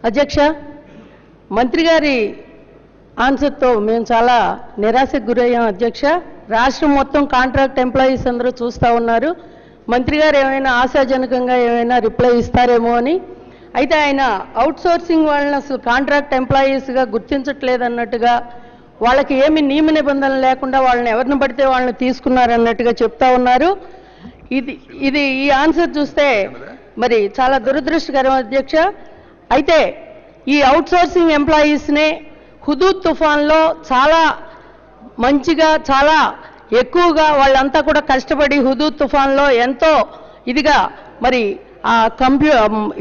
అధ్యక్ష, మంత్రి గారి ఆన్సర్తో మేము చాలా నిరాశకు గురయ్యాం అధ్యక్ష. రాష్ట్రం మొత్తం కాంట్రాక్ట్ ఎంప్లాయీస్ అందరూ చూస్తూ ఉన్నారు. మంత్రి గారు ఏమైనా ఆశాజనకంగా ఏమైనా రిప్లై ఇస్తారేమో అని. అయితే ఆయన అవుట్సోర్సింగ్ వాళ్ళని అసలు కాంట్రాక్ట్ ఎంప్లాయీస్గా గుర్తించట్లేదన్నట్టుగా, వాళ్ళకి ఏమి నియమ నిబంధనలు లేకుండా వాళ్ళని ఎవరిని పడితే వాళ్ళని తీసుకున్నారన్నట్టుగా చెప్తా ఉన్నారు. ఈ ఆన్సర్ చూస్తే మరి చాలా దురదృష్టకరం అధ్యక్ష. అయితే ఈ అవుట్సోర్సింగ్ ఎంప్లాయీస్నే హుదూద్ తుఫాన్లో చాలా మంచిగా, చాలా ఎక్కువగా వాళ్ళంతా కూడా కష్టపడి హుదూద్ తుఫాన్లో ఎంతో ఇదిగా మరి ఆ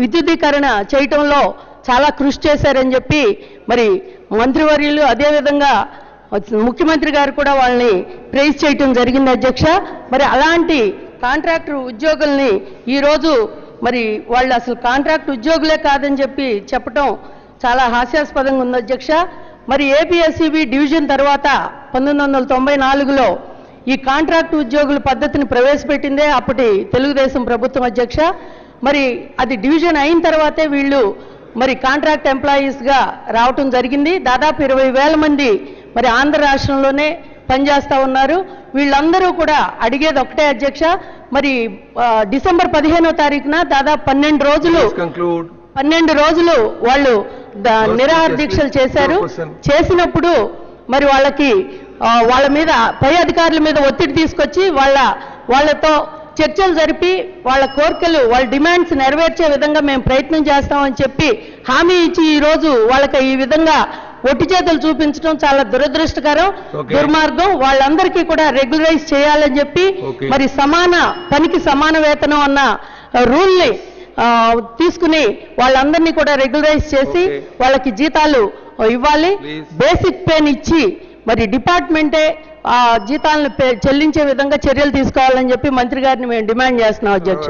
విద్యుదీకరణ చేయటంలో చాలా కృషి చేశారని చెప్పి మరి మంత్రివర్యులు అదేవిధంగా ముఖ్యమంత్రి గారు కూడా వాళ్ళని ప్రైజ్ చేయటం జరిగింది అధ్యక్ష. మరి అలాంటి కాంట్రాక్టర్ ఉద్యోగుల్ని ఈరోజు మరి వాళ్ళు అసలు కాంట్రాక్ట్ ఉద్యోగులే కాదని చెప్పి చెప్పటం చాలా హాస్యాస్పదంగా ఉంది అధ్యక్ష. మరి ఏపీఎస్సీబీ డివిజన్ తర్వాత 1994లో ఈ కాంట్రాక్ట్ ఉద్యోగుల పద్ధతిని ప్రవేశపెట్టిందే అప్పటి తెలుగుదేశం ప్రభుత్వం అధ్యక్ష. మరి అది డివిజన్ అయిన తర్వాతే వీళ్ళు మరి కాంట్రాక్ట్ ఎంప్లాయీస్గా రావటం జరిగింది. దాదాపు 20,000 మంది మరి ఆంధ్ర రాష్ట్రంలోనే పనిచేస్తూ ఉన్నారు. వీళ్ళందరూ కూడా అడిగేది ఒకటే అధ్యక్ష, మరి డిసెంబర్ 15వ తారీఖున దాదాపు 12 రోజులు వాళ్ళు నిరాహార దీక్షలు చేశారు. చేసినప్పుడు మరి వాళ్ళ మీద పై అధికారుల మీద ఒత్తిడి తీసుకొచ్చి వాళ్ళతో చర్చలు జరిపి వాళ్ళ కోరికలు, వాళ్ళ డిమాండ్స్ నెరవేర్చే విధంగా మేము ప్రయత్నం చేస్తామని చెప్పి హామీ ఇచ్చి ఈరోజు వాళ్ళకి ఈ విధంగా ఒట్టి చేతులు చూపించడం చాలా దురదృష్టకరం, దుర్మార్గం. వాళ్ళందరికీ కూడా రెగ్యులరైజ్ చేయాలని చెప్పి మరి సమాన పనికి సమాన వేతనం అన్న రూల్ని తీసుకుని వాళ్ళందరినీ కూడా రెగ్యులరైజ్ చేసి వాళ్ళకి జీతాలు ఇవ్వాలి. బేసిక్ పేని ఇచ్చి మరి డిపార్ట్మెంటే ఆ జీతాలను చెల్లించే విధంగా చర్యలు తీసుకోవాలని చెప్పి మంత్రి గారిని మేము డిమాండ్ చేస్తున్నాం అధ్యక్ష.